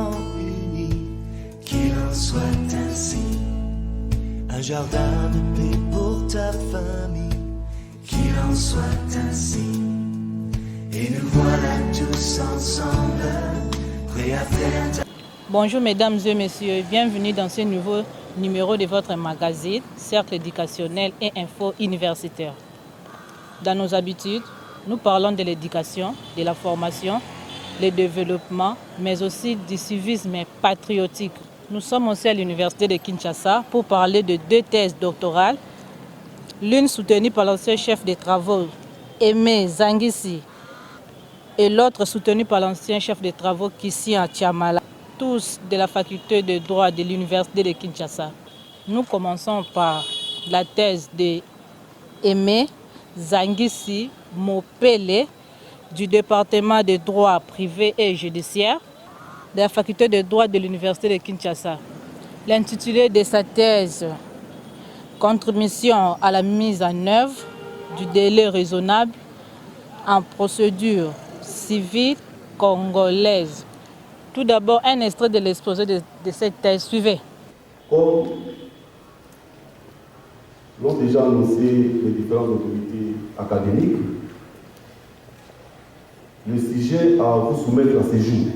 parents unis, qu'il en soit ainsi. Un jardin de paix pour ta famille, qu'il en soit ainsi. Et nous voilà tous ensemble, prêts à faire ta... Bonjour mesdames et messieurs, bienvenue dans ce nouveau numéro de votre magazine Cercle éducationnel et info universitaire. Dans nos habitudes, nous parlons de l'éducation, de la formation, le développement, mais aussi du civisme patriotique. Nous sommes aussi à l'université de Kinshasa pour parler de 2 thèses doctorales, l'une soutenue par l'ancien chef des travaux Aimé Zangisi et l'autre soutenue par l'ancien chef des travaux Christian Tchamala, tous de la faculté de droit de l'université de Kinshasa. Nous commençons par la thèse de Aimé Zangisi Mopele du département de droit privé et judiciaire de la faculté de droit de l'université de Kinshasa. L'intitulé de sa thèse « Contribution à la mise en œuvre du délai raisonnable en procédure civile congolaise ». Tout d'abord, un extrait de l'exposé de cette thèse. Suivez. Comme l'ont déjà annoncé les différentes autorités académiques, le sujet à vous soumettre à ces jours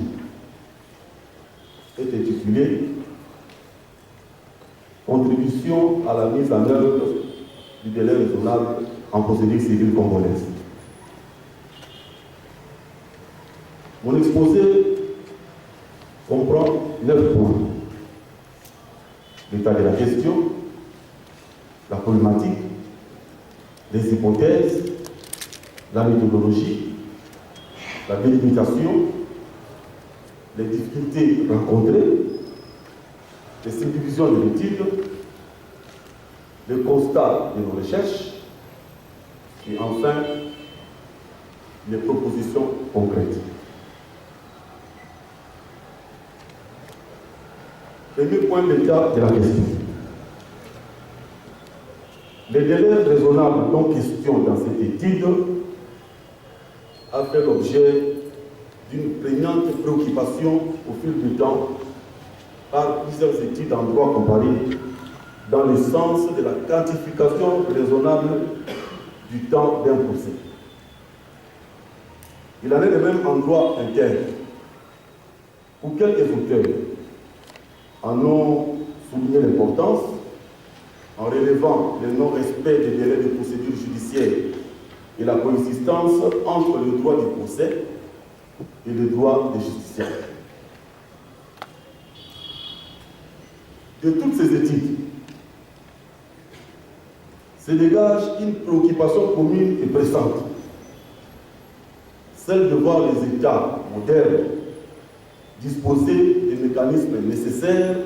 est intitulé « Contribution à la mise en œuvre du délai raisonnable en procédure civile congolaise ». Mon exposé comprend 9 points. L'état de la question, la problématique, les hypothèses, la méthodologie, la délimitation, les difficultés rencontrées, les subdivisions de l'étude, le constat de nos recherches et enfin les propositions concrètes. Premier point, l'état de la question. Les délais raisonnables dont question dans cette étude a fait l'objet d'une prégnante préoccupation au fil du temps par plusieurs études en droit comparé dans le sens de la quantification raisonnable du temps d'un procès. Il en est de même en droit interne, où quelques auteurs en ont souligné l'importance en relevant le non-respect des délais de procédure judiciaire et la coexistence entre le droit du procès et le droit des justiciables. De toutes ces études se dégage une préoccupation commune et pressante, celle de voir les États modernes disposer des mécanismes nécessaires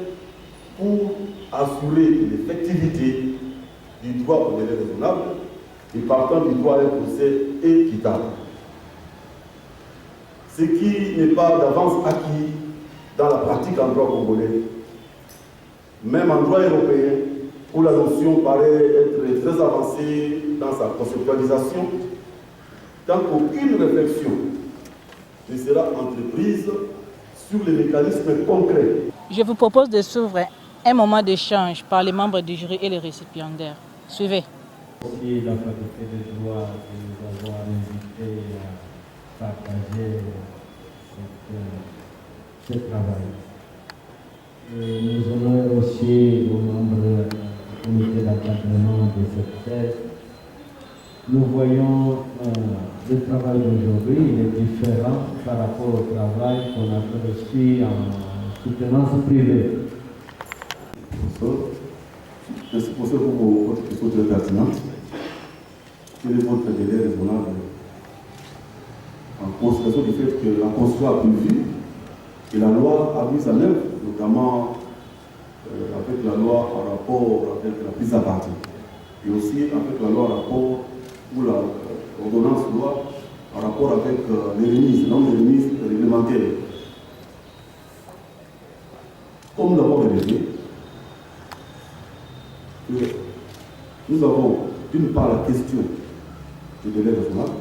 pour assurer l'effectivité du droit au délai raisonnable et partant du droit à un procès équitable. Ce qui n'est pas d'avance acquis dans la pratique en droit congolais, même en droit européen, où la notion paraît être très avancée dans sa conceptualisation, tant qu'aucune réflexion ne sera entreprise sur les mécanismes concrets. Je vous propose de suivre un moment d'échange par les membres du jury et les récipiendaires. Suivez. Merci la faculté de droit de nous avoir invités à partager ce travail. Et nous honorons aussi aux membres du comité d'encadrement de cette thèse. Nous voyons le travail d'aujourd'hui, il est différent par rapport au travail qu'on a reçu en soutenance privée. Merci pour votre question très pertinente. Quel est votre délai raisonnable en considération du fait que la Constitution a prévu et la loi a mis en œuvre, notamment avec la loi en rapport avec la prise à partie et aussi avec la loi en rapport ou l'ordonnance loi en rapport avec les remises, non les remises réglementaires. Comme nous l'avons relevé, nous avons d'une part la question du délai raisonnable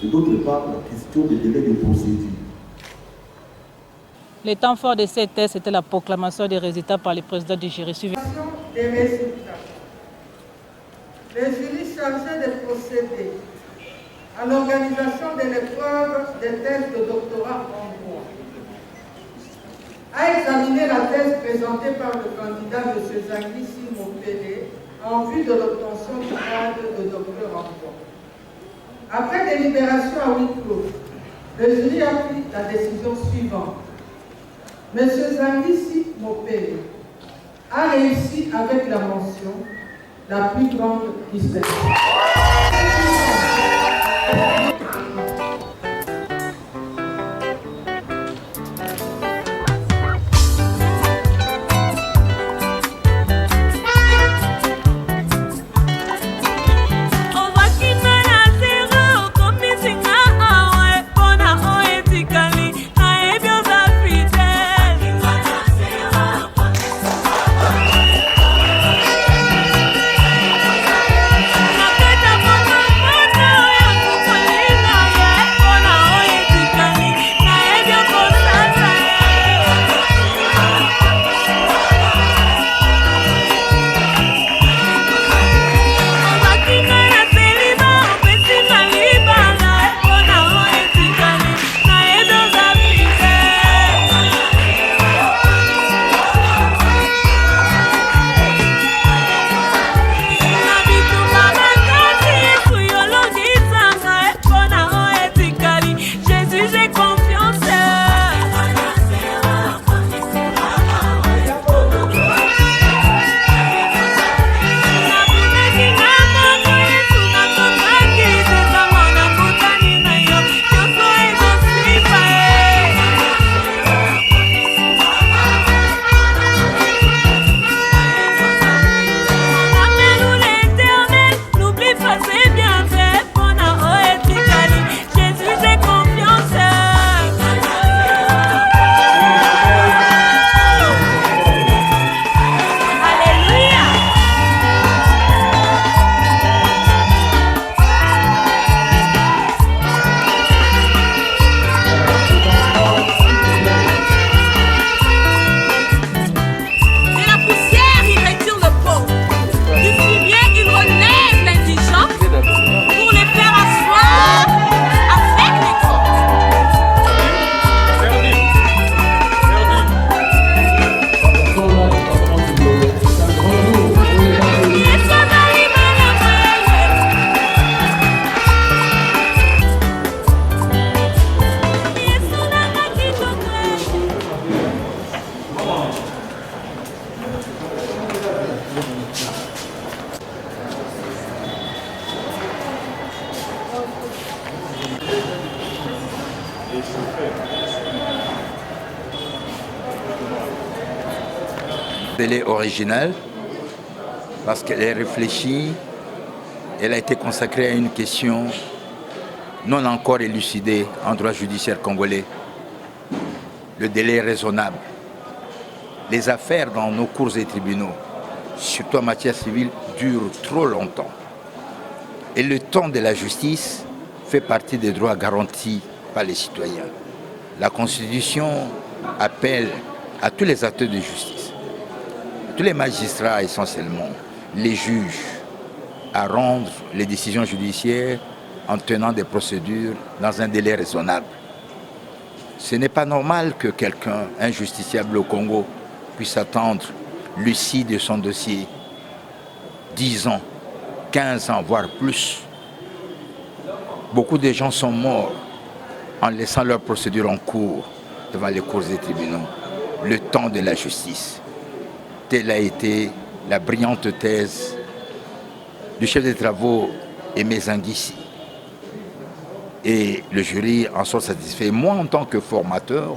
et d'autre part la question des délais de procédure. Le temps fort de ces tests était la proclamation des résultats par le président du jury. Des résultats. Les jurys chargés de procéder à l'organisation de l'épreuve des thèses de doctorat en droit a examiné la thèse présentée par le candidat M. Zangisi Mopele en vue de l'obtention du grade de docteur en droit. Après délibération à huis clos, le jury a pris la décision suivante. M. Zangisi Mopele a réussi avec la mention la plus grande distinction. Elle est originale parce qu'elle est réfléchie, elle a été consacrée à une question non encore élucidée en droit judiciaire congolais, le délai raisonnable. Les affaires dans nos cours et tribunaux, surtout en matière civile, durent trop longtemps. Et le temps de la justice fait partie des droits garantis par les citoyens. La Constitution appelle à tous les acteurs de justice, tous les magistrats essentiellement, les juges, à rendre les décisions judiciaires en tenant des procédures dans un délai raisonnable. Ce n'est pas normal que quelqu'un, un justiciable au Congo, puisse attendre lucide de son dossier 10 ans, 15 ans, voire plus. Beaucoup de gens sont morts en laissant leur procédure en cours devant les cours et tribunaux. Le temps de la justice. Telle a été la brillante thèse du chef des travaux Aimé Zangisi. Et le jury en sort satisfait. Moi, en tant que formateur,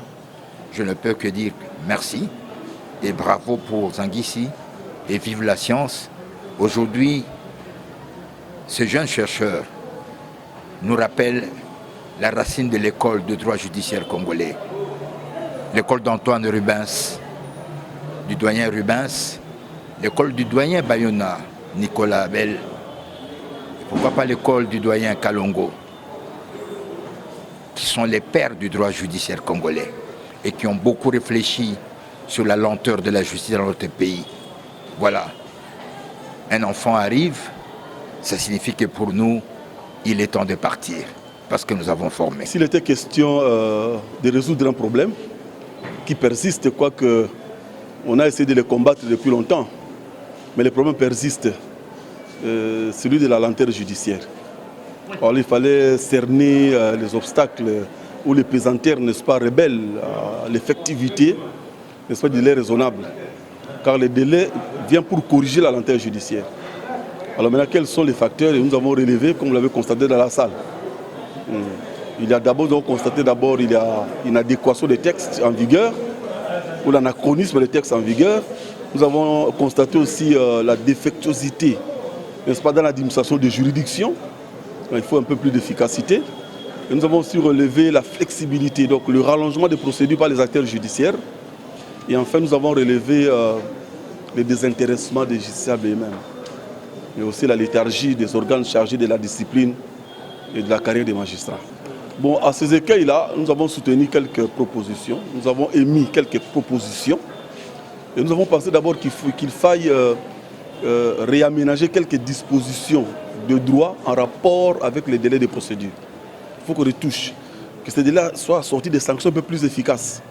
je ne peux que dire merci et bravo pour Zangisi et vive la science. Aujourd'hui, ce jeune chercheur nous rappelle la racine de l'école de droit judiciaire congolais. L'école d'Antoine Rubens, du doyen Rubens, l'école du doyen Bayona, Nicolas Abel, et pourquoi pas l'école du doyen Kalongo, qui sont les pères du droit judiciaire congolais. et qui ont beaucoup réfléchi sur la lenteur de la justice dans notre pays. Voilà. Un enfant arrive, ça signifie que pour nous, il est temps de partir, parce que nous avons formé. S'il était question de résoudre un problème qui persiste, quoique on a essayé de le combattre depuis longtemps, mais le problème persiste, celui de la lenteur judiciaire. Alors, il fallait cerner les obstacles ou les pesanteurs, n'est-ce pas, rebelles à l'effectivité, n'est-ce pas, du délai raisonnable. Car le délai vient pour corriger la lenteur judiciaire. Alors maintenant, quels sont les facteurs? Et nous avons relevé, comme vous l'avez constaté dans la salle. Il y a d'abord, il y a une adéquation des textes en vigueur, ou l'anachronisme des textes en vigueur. Nous avons constaté aussi la défectuosité, n'est-ce pas, dans l'administration des juridictions. Il faut un peu plus d'efficacité. Et nous avons aussi relevé la flexibilité, donc le rallongement des procédures par les acteurs judiciaires. Et enfin, nous avons relevé le désintéressement des justiciables eux-mêmes, mais aussi la léthargie des organes chargés de la discipline et de la carrière des magistrats. Bon, à ces écueils-là, nous avons soutenu quelques propositions, nous avons émis quelques propositions, et nous avons pensé d'abord qu'il faille réaménager quelques dispositions de droit en rapport avec les délais de procédure. Il faut qu'on retouche, que ces délais soient assortis des sanctions un peu plus efficaces.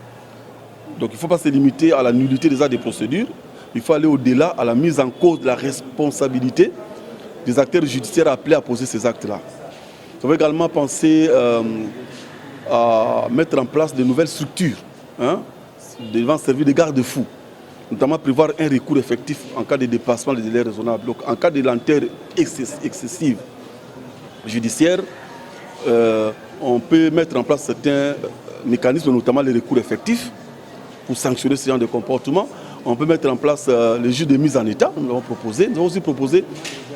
Donc il ne faut pas se limiter à la nullité des actes de procédure, il faut aller au-delà à la mise en cause de la responsabilité des acteurs judiciaires appelés à poser ces actes-là. Nous avons également pensé à mettre en place de nouvelles structures devant servir de garde-fous, notamment prévoir un recours effectif en cas de dépassement des délais raisonnables. Donc en cas de lenteur excessive judiciaire, on peut mettre en place certains mécanismes, notamment les recours effectifs, pour sanctionner ce genre de comportement. On peut mettre en place le juge de mise en état, nous l'avons proposé. Nous avons aussi proposé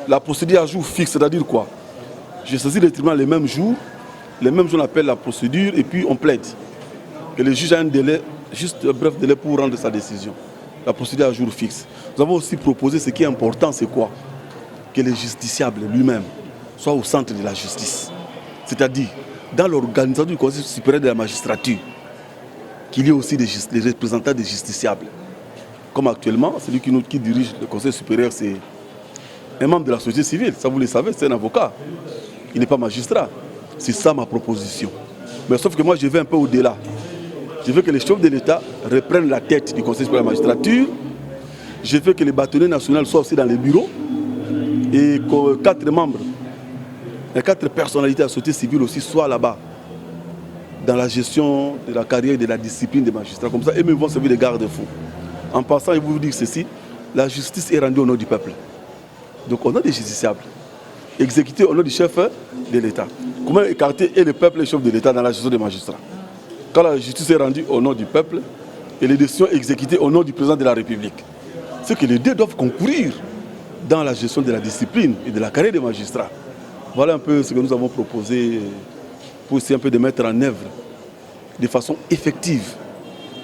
la procédure à jour fixe, c'est-à-dire quoi? Je saisis le tribunal les mêmes jours on appelle la procédure et puis on plaide. Que le juge a un délai, juste un bref délai pour rendre sa décision. La procédure à jour fixe. Nous avons aussi proposé, ce qui est important, c'est quoi? Que le justiciable lui-même soit au centre de la justice. C'est-à-dire, dans l'organisation du Conseil supérieur de la magistrature, qu'il y ait aussi des représentants des justiciables. Comme actuellement, celui qui dirige le Conseil supérieur, c'est un membre de la société civile. Ça, vous le savez, c'est un avocat. Il n'est pas magistrat. C'est ça ma proposition. Mais sauf que moi, je vais un peu au-delà. Je veux que les chefs de l'État reprennent la tête du Conseil supérieur de la magistrature. Je veux que les bâtonniers nationaux soient aussi dans les bureaux. Et que 4 membres, les 4 personnalités de la société civile aussi soient là-bas, dans la gestion de la carrière et de la discipline des magistrats. Comme ça, eux-mêmes vont servir de garde-fous. En passant, je vais vous dire ceci, la justice est rendue au nom du peuple. Donc au nom des justiciables, exécutée au nom du chef de l'État. Comment écarter et le peuple et le chef de l'État dans la gestion des magistrats? Quand la justice est rendue au nom du peuple et les décisions exécutées au nom du président de la République, c'est que les deux doivent concourir dans la gestion de la discipline et de la carrière des magistrats. Voilà un peu ce que nous avons proposé pour essayer un peu de mettre en œuvre de façon effective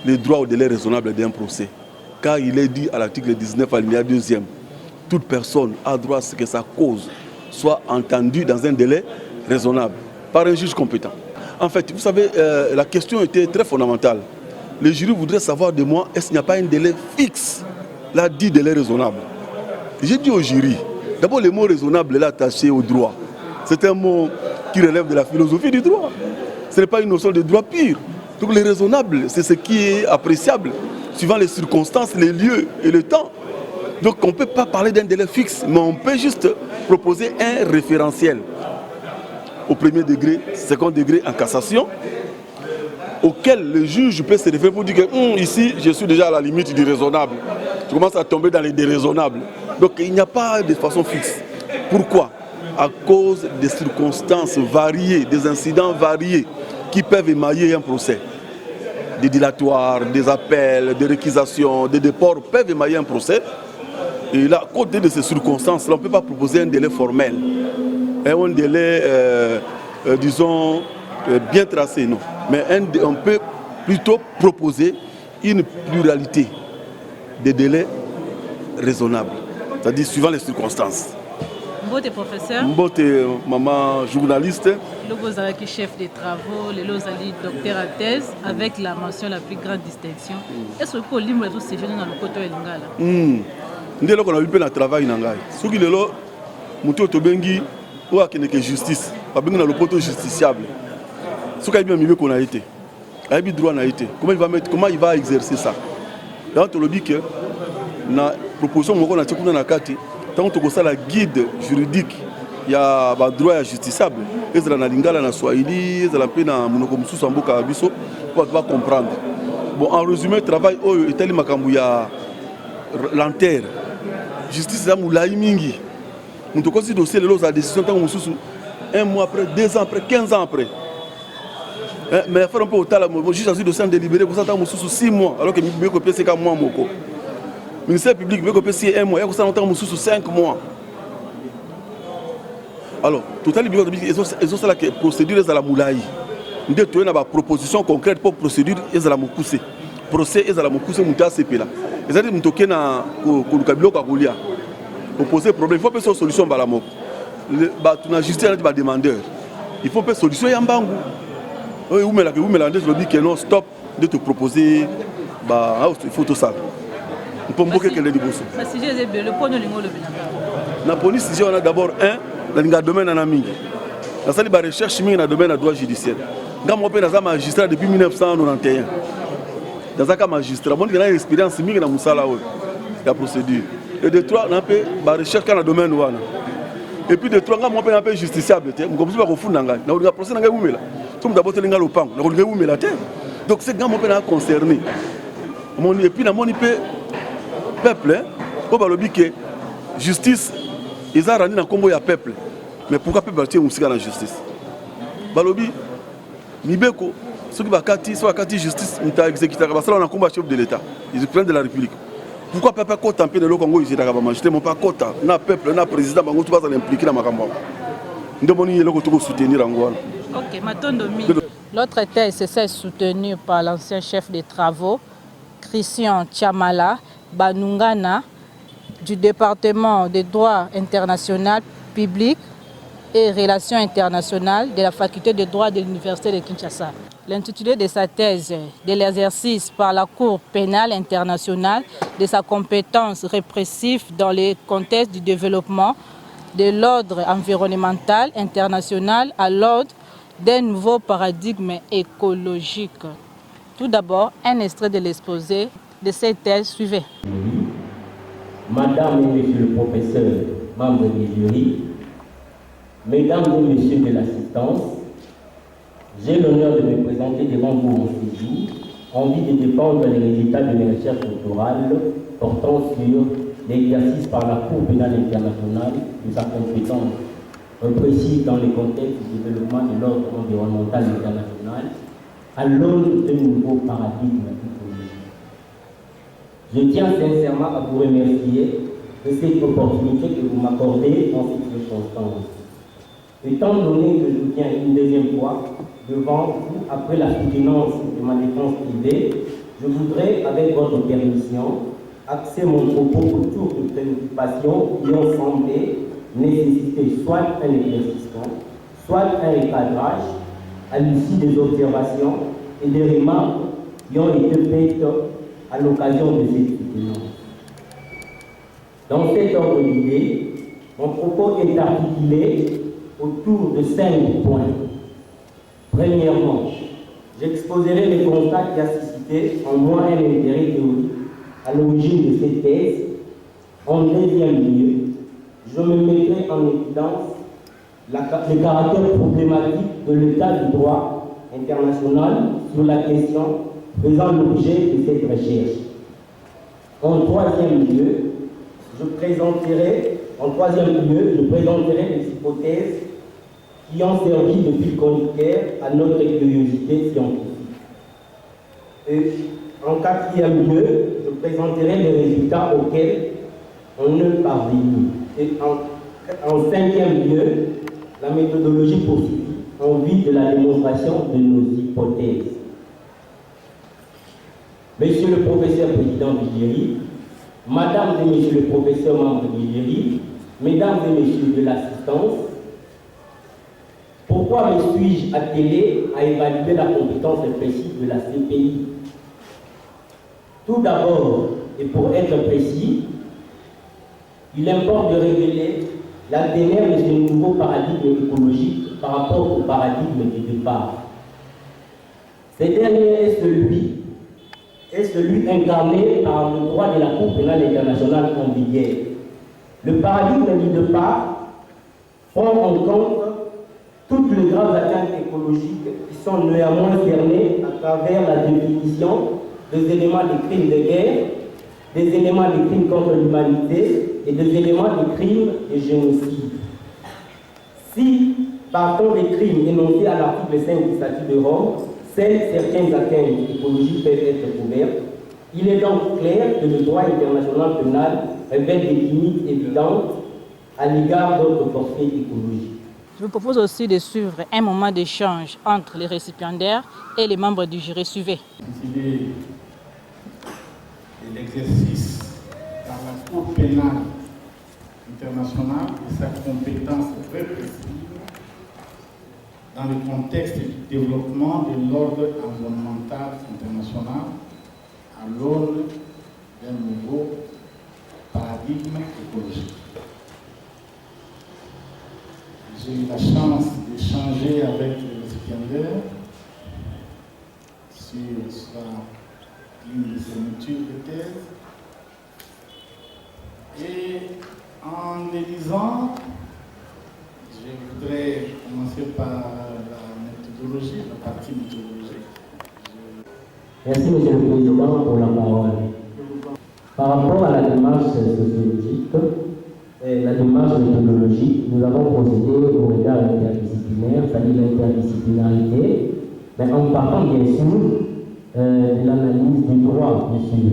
les droits au délai raisonnable d'un procès. Car il est dit à l'article 19, alinéa 2e, toute personne a droit à ce que sa cause soit entendue dans un délai raisonnable par un juge compétent. En fait, vous savez, la question était très fondamentale. Le jury voudrait savoir de moi, est-ce qu'il n'y a pas un délai fixe, là, dit délai raisonnable. J'ai dit au jury, d'abord le mot raisonnable est attaché au droit. C'est un mot qui relève de la philosophie du droit. Ce n'est pas une notion de droit pur. Donc le raisonnable, c'est ce qui est appréciable, suivant les circonstances, les lieux et le temps. Donc on ne peut pas parler d'un délai fixe, mais on peut juste proposer un référentiel au premier degré, second degré en cassation, auquel le juge peut se référer pour dire que ici, je suis déjà à la limite du raisonnable. Je commence à tomber dans les déraisonnables. Donc il n'y a pas de façon fixe. Pourquoi? À cause des circonstances variées, des incidents variés qui peuvent émailler un procès. Des dilatoires, des appels, des réquisations, des déports peuvent émailler un procès. Et là, à côté de ces circonstances-là, on ne peut pas proposer un délai formel. Un délai, disons, bien tracé, non. Mais on peut plutôt proposer une pluralité de délais raisonnables, c'est-à-dire suivant les circonstances. Mbote professeur. Mbote maman journaliste. Le Bozaraki chef des travaux, le Lozali docteur à thèse avec la mention la plus grande distinction. Est-ce que vous avez tout ces jeunes dans le côté de Lingala? Ndé loko na bipe na travail na ngai. Soki lelo muto tobengi ou akene que justice, ba bengi na lopoto justiciable. Soki ayibi mibe ko na été. Ayibi droit na été. Comment il va exercer ça? Donc to lobi que na proposition moko na tsekuna na kati, tant to ko sala guide juridique ya ba droit ya justiciable. Ezala na Lingala na Swahili, ezala pe na monoko mususu mboka biso pour va comprendre. Bon, en résumé, travail oyo etali makambu ya l'enterre. Justice za moulayi mingi. Muto kosi dossier lelo za décision tant mususu 1 mois après, 2 ans après, 15 ans après. Mais faire un peu au tal, le juge a dit dossier délibéré pour ça tant mususu 6 mois alors que mi ko pese ka mois moko. Ministère public mi ko pese 1 mois, ya ko ça tant mususu 5 mois. Alors, total bilan ils ont ça la procédure za la moulayi. Ndé to na ba proposition concrète pour procédure ezala mokuse. Procès ezala mokuse muta sepela. C'est-à-dire que nous avons poser problème. Il faut faire une solution à la mort. Tu as justice à demandeur. Il faut faire une solution à Mbangu. Oui, vous me que non, stop de te proposer. Il faut tout ça. Il faut beaucoup que les déboursent. La police, on a d'abord dans le domaine en Aming. La salle de recherche dans le domaine de droit judiciaire. Quand je suis magistrat depuis 1991. Dans un cas magistrat, on a une expérience dans la procédure. Et de trois, on a fait la recherche dans le domaine. Et puis de trois, on a fait un peu justiciable. On a fait un procès dans le procès. Donc c'est quand on est concerné. Et puis on a peuple, on a dit que justice, ils ont rendu dans le combo du peuple. Mais pourquoi le peuple tient la justice? Balobi, Mibeko. Ceux qui sont la justice, ils ont exécuté le combat chef de l'État, ils prennent de la République. Pourquoi le peuple a empêché de Congo, ils ont majorité, mais pas quota, le peuple, le président, ils sont impliqués dans ma campagne. Nous devons soutenir Angola. Ok, maintenant, l'autre thèse est soutenue par l'ancien chef des travaux, Christian Tchamala Banungana, du département des droits internationaux publics et relations internationales de la faculté de droit de l'université de Kinshasa. L'intitulé de sa thèse de l'exercice par la Cour pénale internationale de sa compétence répressive dans le contexte du développement de l'ordre environnemental international à l'ordre d'un nouveau paradigme écologique. Tout d'abord, un extrait de l'exposé de cette thèse suivait. Madame et Monsieur le professeur, membres du jury, Mesdames et Messieurs de l'assistance, j'ai l'honneur de me présenter devant vous en ce jour en vue de défendre les résultats de mes recherches doctorales portant sur l'exercice par la Cour pénale internationale de sa compétence reprécise dans le contexte du développement de l'ordre environnemental international à l'aune d'un nouveau paradigme écologique. Je tiens sincèrement à vous remercier de cette opportunité que vous m'accordez en cette circonstance. Étant donné que je viens une deuxième fois devant vous après la soutenance de ma défense privée, je voudrais, avec votre permission, axer mon propos autour de préoccupations qui ont semblé nécessiter soit un éclaircissement, soit un recadrage à l'issue des observations et des remarques qui ont été faites à l'occasion de cette soutenance. Dans cet ordre d'idée, mon propos est articulé autour de 5 points. Premièrement, j'exposerai les constats qui a suscité en moi un intérêt théorique à l'origine de cette thèse. En deuxième lieu, je me mettrai en évidence le caractère problématique de l'état du droit international sur la question faisant l'objet de cette recherche. En troisième lieu, je présenterai les hypothèses qui ont servi de fil conducteur à notre curiosité scientifique. Et en quatrième lieu, je présenterai les résultats auxquels on est parvenu. Et en cinquième lieu, la méthodologie poursuivie en vue de la démonstration de nos hypothèses. Monsieur le professeur président du jury, Madame et Monsieur le professeur membre du jury, Mesdames et messieurs de l'assistance, pourquoi me suis-je attelé à évaluer la compétence précise de la CPI? Tout d'abord, et pour être précis, il importe de révéler l'adhésion de ce nouveau paradigme écologique par rapport au paradigme du départ. Ce dernier est celui incarné par le droit de la Cour pénale internationale en vigueur. Le paradigme du départ prend en compte toutes les graves atteintes écologiques qui sont néanmoins cernées à travers la définition des éléments de crimes de guerre, des éléments de crimes contre l'humanité et des éléments de crimes de génocide. Si, partant des crimes énoncés à l'article 5 du statut de Rome, certaines atteintes écologiques peuvent être couvertes, il est donc clair que le droit international pénal révèle des limites évidentes à l'égard d'autres forfaits écologiques. Je vous propose aussi de suivre un moment d'échange entre les récipiendaires et les membres du jury. Suivez. L'idée de l'exercice par la Cour pénale internationale et sa compétence répressive dans le contexte du développement de l'ordre environnemental international à l'aune d'un nouveau paradigme écologique. J'ai eu la chance d'échanger avec les récipiendaires sur une de ces études de thèse. Et en les lisant, je voudrais commencer par la méthodologie, la partie méthodologique. Merci, Monsieur le Président, pour la parole. Par rapport à la démarche sociologique, la démarche méthodologique, nous avons procédé au regard interdisciplinaire, c'est-à-dire l'interdisciplinarité, mais en partant bien sûr de l'analyse du droit, bien sûr.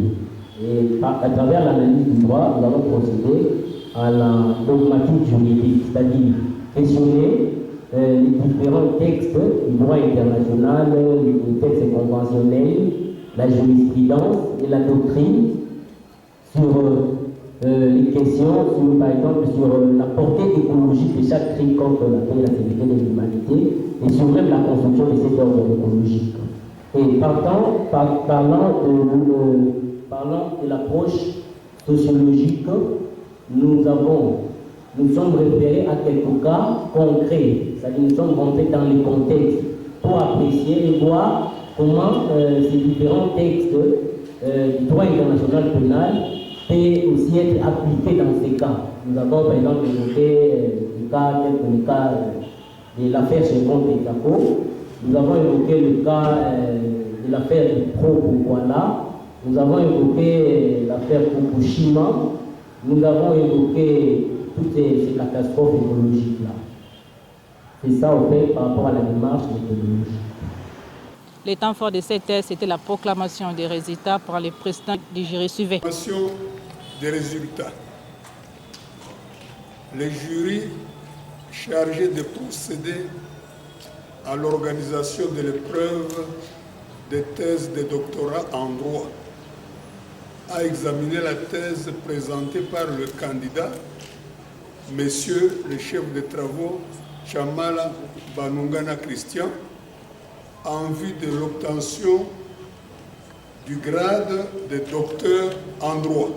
Et à travers l'analyse du droit, nous avons procédé à la dogmatique juridique, c'est-à-dire questionner les différents textes du droit international, les textes conventionnels, la jurisprudence et la doctrine sur les questions, par exemple, sur la portée écologique de chaque crime contre la paix et la sécurité de l'humanité et sur même la construction de cet ordre écologique. Et parlant de l'approche sociologique, nous sommes référés à quelques cas concrets, c'est-à-dire nous sommes rentrés dans les contextes pour apprécier et voir comment ces différents textes du droit international pénal peuvent aussi être appliqués dans ces cas. Nous avons par exemple évoqué le cas de l'affaire Chevron Pétaco, nous avons évoqué le cas de l'affaire de Pro-Poukwala, nous avons évoqué l'affaire Fukushima, nous avons évoqué toutes ces catastrophes écologiques-là. C'est ça, au fait, par rapport à la démarche méthodologique. Les temps forts de cette thèse, c'était la proclamation des résultats par le président du jury. Suivez. Proclamation des résultats. Le jury chargé de procéder à l'organisation de l'épreuve des thèses de doctorat en droit a examiné la thèse présentée par le candidat, Monsieur le chef de travaux Chamala Banungana Christian, en vue de l'obtention du grade de docteur en droit.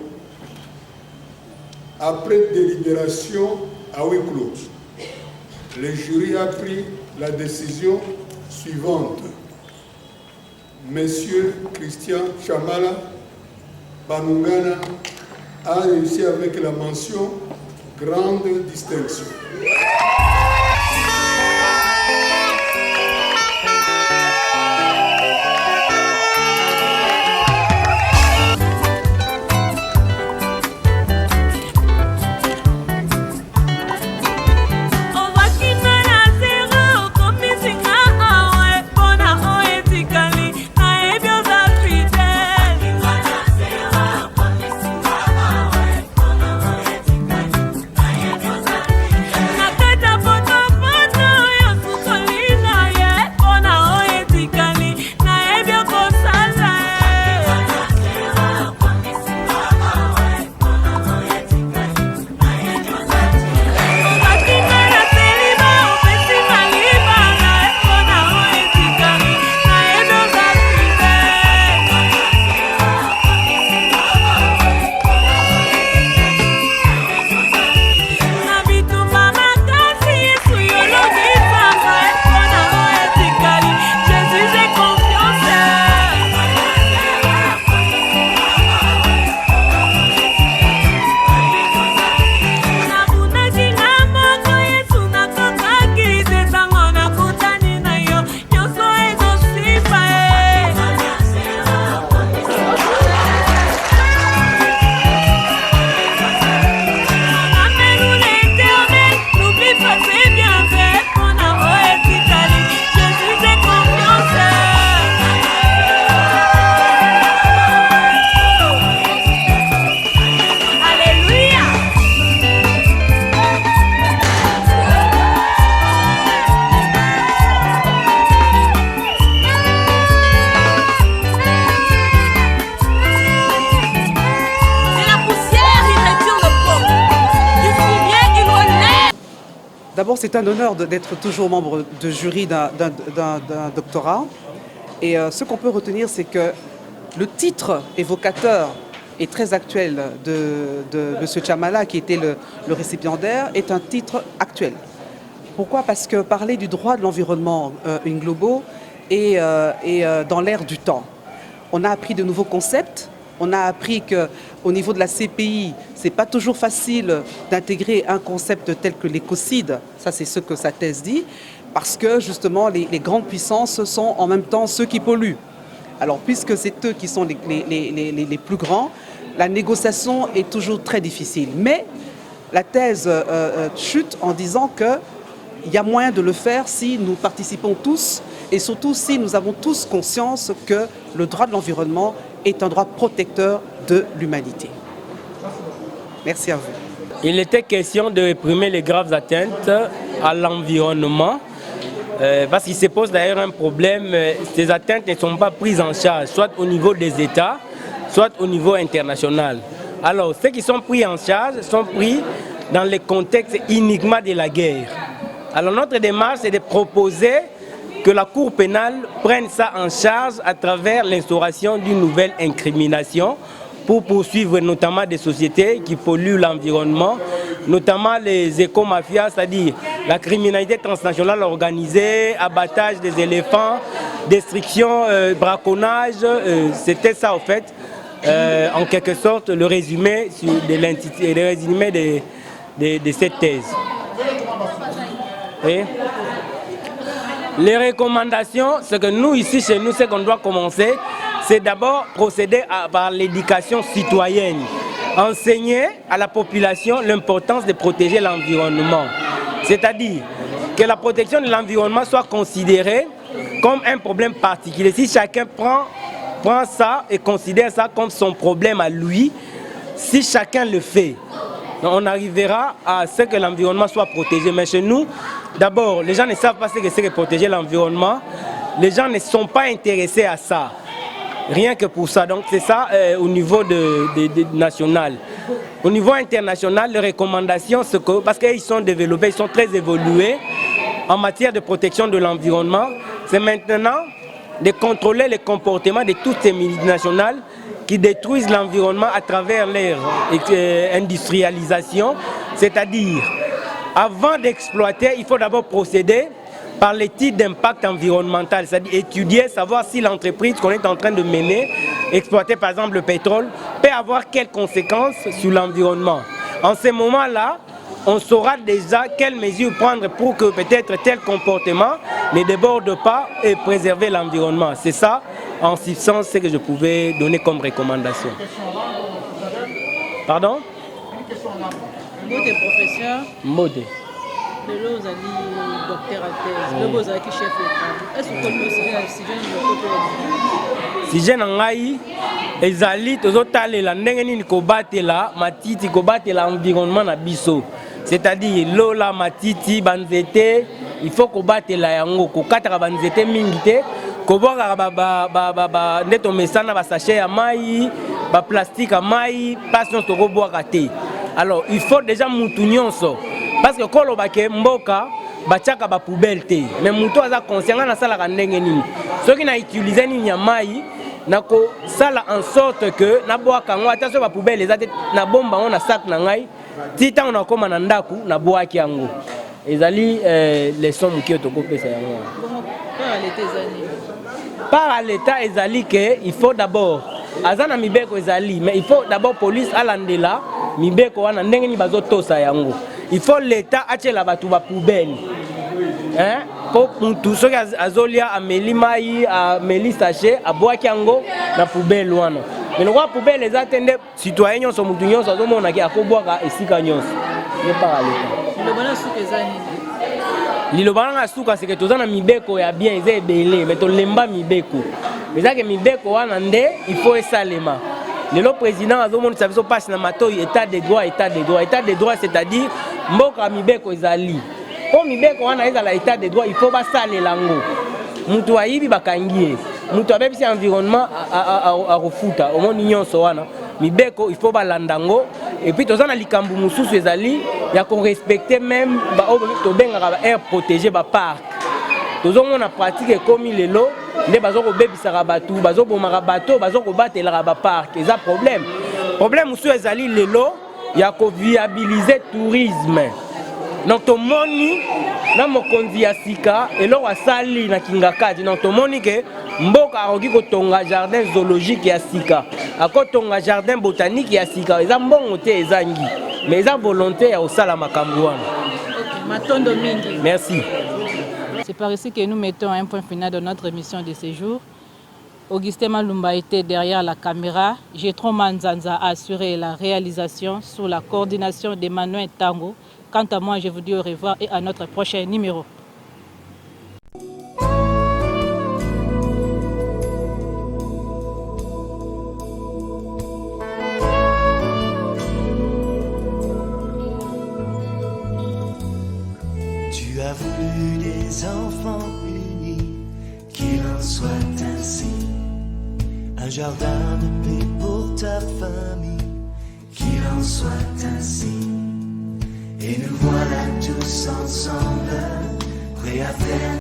Après délibération à huis clos, le jury a pris la décision suivante. Monsieur Christian Chamala Banungana a réussi avec la mention grande distinction. Nakata D'abord, c'est un honneur d'être toujours membre de jury d'un doctorat. Et ce qu'on peut retenir, c'est que le titre évocateur et très actuel de M. Chamala, qui était le récipiendaire, est un titre actuel. Pourquoi? Parce que parler du droit de l'environnement Nglobo est dans l'air du temps. On a appris de nouveaux concepts. On a appris qu'au niveau de la CPI, ce n'est pas toujours facile d'intégrer un concept tel que l'écocide. Ça, c'est ce que sa thèse dit. Parce que, justement, les grandes puissances sont en même temps ceux qui polluent. Alors, puisque c'est eux qui sont les plus grands, la négociation est toujours très difficile. Mais la thèse chute en disant qu'il y a moyen de le faire si nous participons tous et surtout si nous avons tous conscience que le droit de l'environnement est un droit protecteur de l'humanité. Merci à vous. Il était question de réprimer les graves atteintes à l'environnement parce qu'il se pose d'ailleurs un problème. Ces atteintes ne sont pas prises en charge, soit au niveau des États, soit au niveau international. Alors, ceux qui sont pris en charge sont pris dans le contexte uniquement de la guerre. Alors, notre démarche, c'est de proposer que la Cour pénale prenne ça en charge à travers l'instauration d'une nouvelle incrimination pour poursuivre notamment des sociétés qui polluent l'environnement, notamment les éco-mafias, c'est-à-dire la criminalité transnationale organisée, abattage des éléphants, destruction, braconnage. C'était ça, en fait, en quelque sorte, le résumé de cette thèse. Et les recommandations, c'est que nous, ici, chez nous, ce qu'on doit commencer, c'est d'abord procéder par l'éducation citoyenne. Enseigner à la population l'importance de protéger l'environnement. C'est-à-dire que la protection de l'environnement soit considérée comme un problème particulier. Si chacun prend ça et considère ça comme son problème à lui, si chacun le fait, on arrivera à ce que l'environnement soit protégé. Mais chez nous, d'abord, les gens ne savent pas ce que c'est que protéger l'environnement. Les gens ne sont pas intéressés à ça. Rien que pour ça. Donc c'est ça au niveau national. Au niveau international, les recommandations, parce qu'ils sont développés, ils sont très évolués en matière de protection de l'environnement, c'est maintenant de contrôler les comportements de toutes ces multinationales qui détruisent l'environnement à travers leur industrialisation. C'est-à-dire, avant d'exploiter, il faut d'abord procéder par l'étude d'impact environnemental, c'est-à-dire étudier, savoir si l'entreprise qu'on est en train de mener, exploiter par exemple le pétrole, peut avoir quelles conséquences sur l'environnement. En ce moment-là, on saura déjà quelles mesures prendre pour que peut-être tel comportement ne déborde pas et préserver l'environnement. C'est ça, en substance, ce que je pouvais donner comme recommandation. Pardon? Modé professeur. Modé. De l'eau, vous allez docteur à thèse. Le vous allez chef d'état. Est-ce que vous pouvez si je n'ai ezali tozotalela ndenge nini kobatela matiti kobatela environnement na biso. C'est-à-dire l'eau la matiti banzete, il faut kobatela yango kokataka banzete mingi te koboka ba ndeto mesana ba sachet ya mai, ba plastique ya mai, passion to koboka te. Alors il faut déjà mutu nyonso parce que kolo bake mboka bachaka ba poubelle te. Mais mutu aza conscient na sala ka ndenge nini. Soki na utiliser ni nyamai nako sala en sorte que na boaka ngo attention ba poubelle ezate na bomba on na sac na ngai tita on akoma na ndaku na boaki yango ezali les sommes qui to kopesa yango par l'état ezali que il faut d'abord azana mibeko ezali mais il faut d'abord police alandela mibeko wana ndenge ni bazotosa yango il faut l'état atela batu ba poubelle hein pour tout ce qui azolia ameli mai ameli sachet aboaki yango na poubelle wana mais le poubelle les attendre citoyens nyonso mutu nyonso azomona ki akobwaka esika nyonso ne pas le bonheur sous que zani lilobana suka c'est que tozana mibeko ya bien eza ebele mais to lemba mibeko eza que mibeko wana nde il faut esalema le président azomona ça biso passe na matoyi état de droit c'est-à-dire mboka mibeko ezali po mibeko wana ezala état de droit il faut basalela ngo mutu ayibi bakangie mutu abebisi environnement a refuta au monde nyonso wana mibeko il faut balandango et puis tozana likambu mususu ezali ya ko respecter même ba to benga ba air protégé ba parc. Tozo mona pratique comme lelo nde bazo ko bebisaka batu bazo bomaka bato bazo ko batela ba parc eza problème. Problème sou ezali lelo ya ko viabiliser tourisme. Donc to moni na mokonzi ya sika elo wasali na kingakati donc to moni ke mboka akoki kotonga jardin zoologique ya sika akotonga jardin botanique ya sika eza mbongo te ezangi mais eza volonté ya osala makambo wana. Matondo mingi. Merci. C'est par ici que nous mettons un point final de notre émission de ce jour. Augustin Malumba était derrière la caméra. Jetron Manzanza a assuré la réalisation sous la coordination d'Emmanuel Tango. Quant à moi, je vous dis au revoir et à notre prochain numéro. Tu as voulu des enfants unis, qu'il en soit ainsi. Un jardin de paix pour ta famille, qu'il en soit ainsi. Et nous voilà tous ensemble, prêts à faire